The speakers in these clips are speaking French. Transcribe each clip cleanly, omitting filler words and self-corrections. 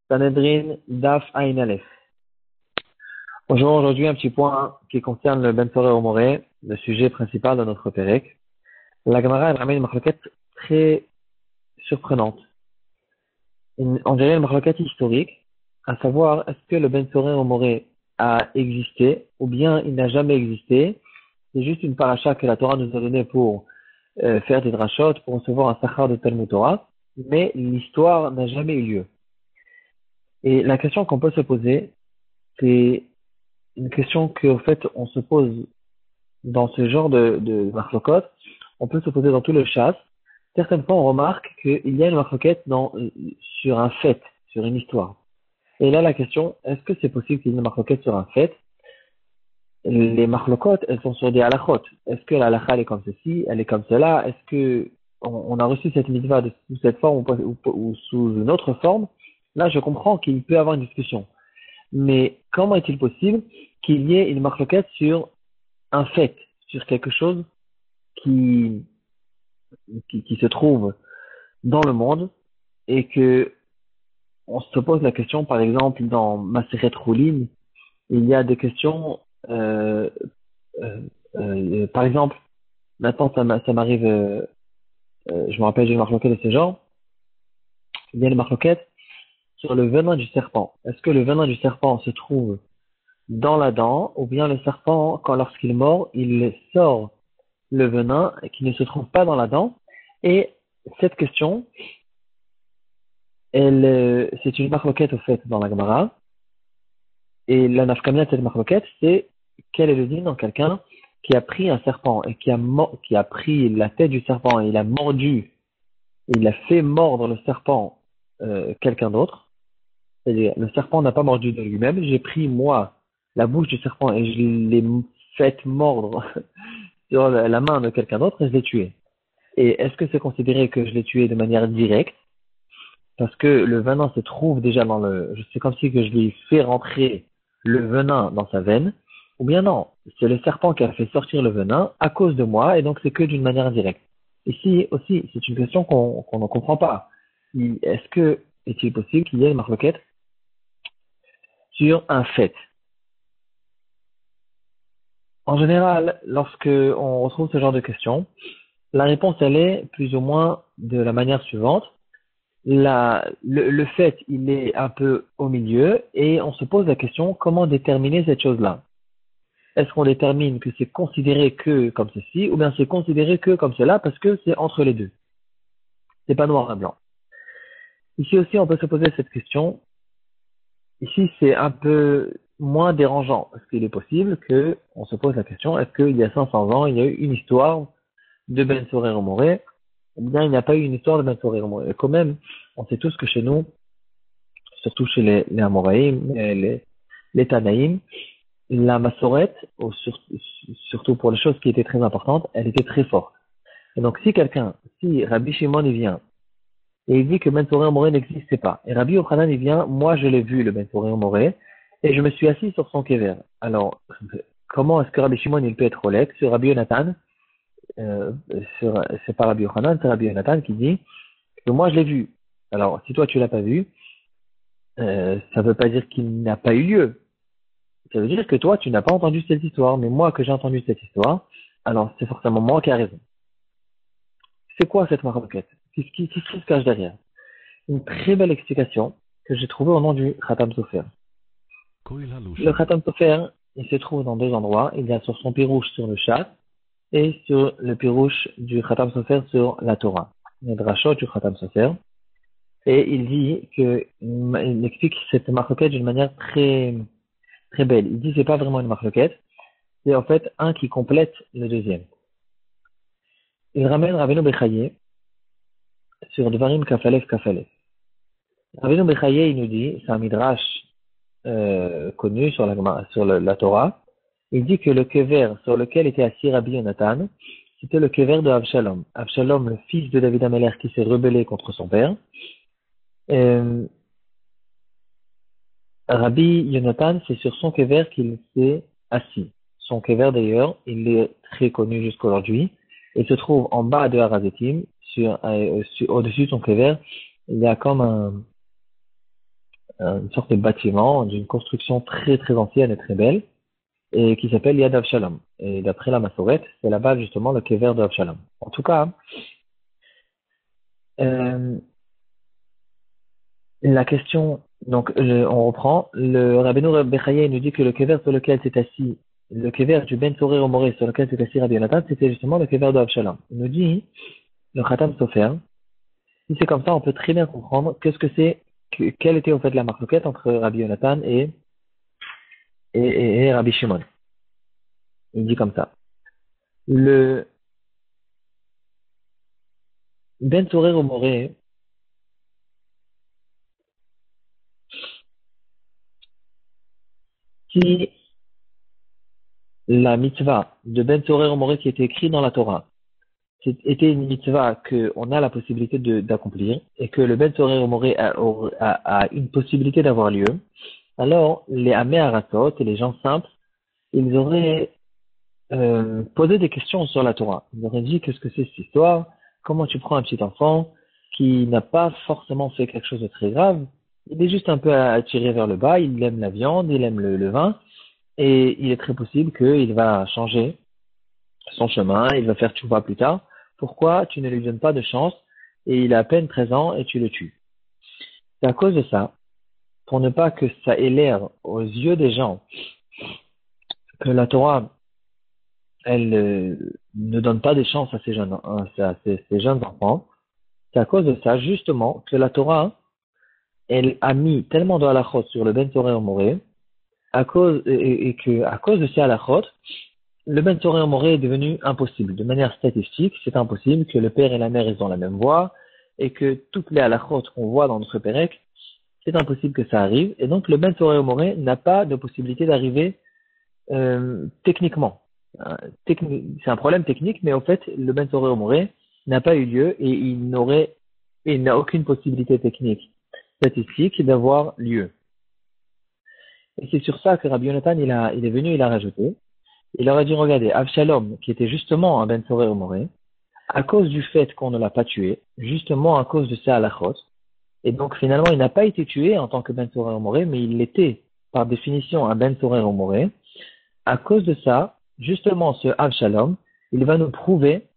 Sanhedrin Daf Ain Aleph. Bonjour, aujourd'hui un petit point qui concerne le Ben Soreh Omoré, le sujet principal de notre Pérec. La Gemara elle ramène une marloquette très surprenante. On dirait une marloquette historique, à savoir est-ce que le Ben Soreh Omoré a existé ou bien il n'a jamais existé. C'est juste une paracha que la Torah nous a donnée pour faire des drachot, pour recevoir un sachar de Talmud Torah, mais l'histoire n'a jamais eu lieu. Et la question qu'on peut se poser, c'est une question qu'au fait on se pose dans ce genre de marloquot, on peut se poser dans tout le chasse. Certaines fois on remarque qu'il y a une marloquette sur un fait, sur une histoire. Et là la question, est-ce que c'est possible qu'il y ait une marloquette sur un fait? Les marloquot, elles sont sur des halachot. Est-ce que la halacha elle est comme ceci, elle est comme cela? Est-ce que on a reçu cette mitzvah sous cette forme ou sous une autre forme? Là je comprends qu'il peut y avoir une discussion. Mais comment est-il possible qu'il y ait une marloquette sur un fait, sur quelque chose qui, qui se trouve dans le monde et que on se pose la question, par exemple, dans Maseret Roulin, il y a des questions, euh, par exemple, maintenant ça m'arrive, je me rappelle, j'ai une marloquette de ce genre, il y a une marloquette sur le venin du serpent. Est-ce que le venin du serpent se trouve dans la dent ou bien le serpent, lorsqu'il mord, il sort le venin qui ne se trouve pas dans la dent? Et cette question, c'est une marloquette au fait dans la Gemara. Et la nafkamina de cette marloquette, c'est quel est le din dans quelqu'un qui a pris un serpent et qui a pris la tête du serpent et il a mordu, et il a fait mordre le serpent quelqu'un d'autre. C'est-à-dire, le serpent n'a pas mordu de lui-même. J'ai pris, moi, la bouche du serpent et je l'ai fait mordre sur la main de quelqu'un d'autre et je l'ai tué. Et est-ce que c'est considéré que je l'ai tué de manière directe? Parce que le venin se trouve déjà c'est comme si que je lui fais rentrer le venin dans sa veine, ou bien non, c'est le serpent qui a fait sortir le venin à cause de moi, et donc c'est que d'une manière indirecte. Ici aussi, c'est une question qu'on ne comprend pas. Est-il possible qu'il y ait une marloquette sur un fait? En général, lorsque on retrouve ce genre de questions, la réponse elle est plus ou moins de la manière suivante. Le fait, il est un peu au milieu et on se pose la question comment déterminer cette chose-là. Est-ce qu'on détermine que c'est considéré que comme ceci ou bien c'est considéré que comme cela parce que c'est entre les deux. C'est pas noir et blanc. Ici aussi, on peut se poser cette question. Ici, c'est un peu moins dérangeant parce qu'il est possible que on se pose la question est-ce qu'il y a 500 ans, il y a eu une histoire de Ben Soreh Omoré ou bien il n'y a pas eu une histoire de Ben Soreh Omoré. Et quand même, on sait tous que chez nous, surtout chez les Amoraïm, les Tanaïm, la Massorette, surtout pour les choses qui étaient très importantes, elle était très forte. Et donc si Rabbi Shimon il vient et il dit que Ben Soreh Omoré n'existait pas, et Rabbi Yochanan il vient, moi je l'ai vu le Ben Soreh Omoré, et je me suis assis sur son kever. Alors, comment est-ce que Rabbi Shimon il peut être Olek sur Rabbi Yonatan? C'est pas Rabbi Yochanan, c'est Rabbi Yonatan qui dit que moi je l'ai vu. Alors, si toi tu l'as pas vu, ça ne veut pas dire qu'il n'a pas eu lieu. Ça veut dire que toi, tu n'as pas entendu cette histoire, mais moi que j'ai entendu cette histoire, alors c'est forcément moi qui a raison. C'est quoi cette marloquette? Qu'est-ce qui se cache derrière? Une très belle explication que j'ai trouvée au nom du Khatam Sofer. Le Khatam Sofer, il se trouve dans deux endroits. Il y a sur son pirouche sur le chat et sur le pirouche du Khatam Sofer sur la Torah. Le drachot du Khatam Sofer. Et il explique cette marloquette d'une manière très, très belle. Il dit que c'est pas vraiment une marloquette. C'est en fait un qui complète le deuxième. Il ramène Rabbeinu Bechaye sur Dvarim Kafalef Kafalef. Rabbeinu Bechaye, il nous dit, c'est un midrash connu sur la Torah, il dit que le kever sur lequel était assis Rabbi Yonatan, c'était le kever de Avshalom. Avshalom, le fils de David Ameler qui s'est rebellé contre son père. Rabbi Yonatan, c'est sur son kever qu'il s'est assis. Son kever d'ailleurs, il est très connu jusqu'aujourd'hui. Il se trouve en bas de Harazetim, au-dessus de son kever, il y a comme une sorte de bâtiment d'une construction très très ancienne et très belle, et qui s'appelle Yad Avshalom. Et d'après la Massorette, c'est là-bas justement le kever de Avshalom. En tout cas, euh, la question, donc on reprend, le Rabbeinu Bechaye nous dit que le kever sur lequel s'est assis, le kever du Ben Sorer au Moré sur lequel s'est assis Rabbi Yonatan, c'était justement le kever de Avshalom. Il nous dit, le Khatam Sofer, si c'est comme ça, on peut très bien comprendre qu'est-ce que c'est, quelle était en fait la marloquette entre Rabbi Yonatan et Rabbi Shimon. Il dit comme ça. Le Ben Sorer au Moré, si la mitzvah de Ben Sorer au Moré qui était écrite dans la Torah, c'était une mitzvah qu'on a la possibilité d'accomplir et que le Ben Sorer au Moré a une possibilité d'avoir lieu, alors les Amé Aratot et les gens simples, ils auraient posé des questions sur la Torah. Ils auraient dit qu'est-ce que c'est cette histoire, comment tu prends un petit enfant qui n'a pas forcément fait quelque chose de très grave, il est juste un peu attiré vers le bas, il aime la viande, il aime le vin, et il est très possible qu'il va changer son chemin, il va faire tchouva plus tard. Pourquoi tu ne lui donnes pas de chance et il a à peine 13 ans et tu le tues? C'est à cause de ça, pour ne pas que ça ait l'air aux yeux des gens que la Torah, elle ne donne pas de chance à ces jeunes enfants, c'est à cause de ça, justement, que la Torah, elle a mis tellement de halachot sur le Ben Torah Moré, et que, à cause de ces halachot, le Ben Torah Moré est devenu impossible. De manière statistique, c'est impossible que le père et la mère ils ont la même voix, et que toutes les halachot qu'on voit dans notre Pérec, c'est impossible que ça arrive. Et donc, le Ben Torah Moré n'a pas de possibilité d'arriver techniquement. C'est un problème technique, mais en fait, le Ben Torah Moré n'a pas eu lieu et il n'a aucune possibilité technique statistique d'avoir lieu. Et c'est sur ça que Rabbi Yonatan, il est venu, il a rajouté. Il aurait dû regarder Avshalom, qui était justement un Ben Soré Moré, à cause du fait qu'on ne l'a pas tué, justement à cause de ses halachot. Et donc finalement, il n'a pas été tué en tant que Ben Soré Moré, mais il l'était par définition un Ben Soré Moré. À cause de ça, justement ce Avshalom, il va nous prouver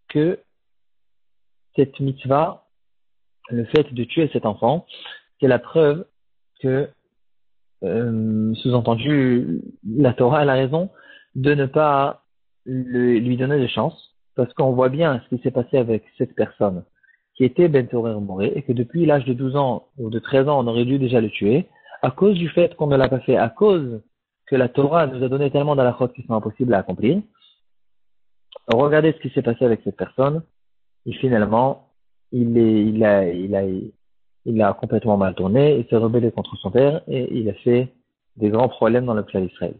que cette mitzvah, le fait de tuer cet enfant, c'est la preuve que sous-entendu, la Torah a la raison de ne pas lui donner de chance, parce qu'on voit bien ce qui s'est passé avec cette personne qui était Ben Torah Moré, et que depuis l'âge de 12 ans ou de 13 ans, on aurait dû déjà le tuer, à cause du fait qu'on ne l'a pas fait, à cause que la Torah nous a donné tellement d'halachot qui sont impossibles à accomplir. Regardez ce qui s'est passé avec cette personne, et finalement, il a complètement mal tourné, il s'est rebellé contre son père et il a fait des grands problèmes dans le peuple d'Israël.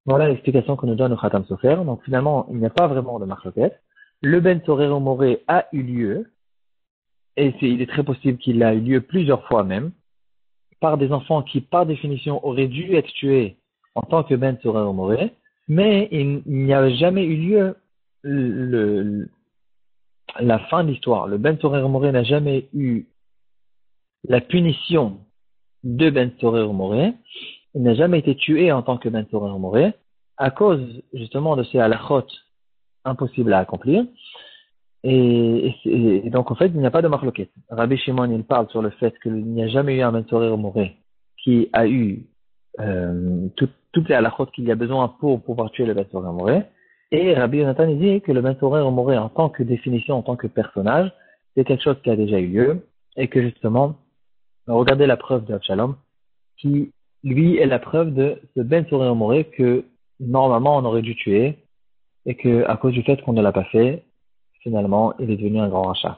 Voilà l'explication que nous donne le Khatam Sofer. Donc finalement, il n'y a pas vraiment de marloquette. Le Ben Sorer Moré a eu lieu, et il est très possible qu'il a eu lieu plusieurs fois même, par des enfants qui, par définition, auraient dû être tués en tant que Ben Sorer Moré, mais il n'y a jamais eu lieu la fin de l'histoire. Le Ben Sorer Moré n'a jamais eu la punition de Ben Sorer Moré. Il n'a jamais été tué en tant que Ben Sorer Moré à cause justement de ces halachot impossibles à accomplir. Et donc en fait, il n'y a pas de marloquette. Rabbi Shimon, il parle sur le fait qu'il n'y a jamais eu un Ben Sorer Moré qui a eu toutes les halachot qu'il y a besoin pour pouvoir tuer le Ben Sorer Moré. Et Rabbi Yonatan, il dit que le Ben Sorer Moré en tant que définition, en tant que personnage, c'est quelque chose qui a déjà eu lieu et que justement, regardez la preuve de Avshalom, qui, lui, est la preuve de ce Ben Sorer Moré que, normalement, on aurait dû tuer, et que, à cause du fait qu'on ne l'a pas fait, finalement, il est devenu un grand rachat.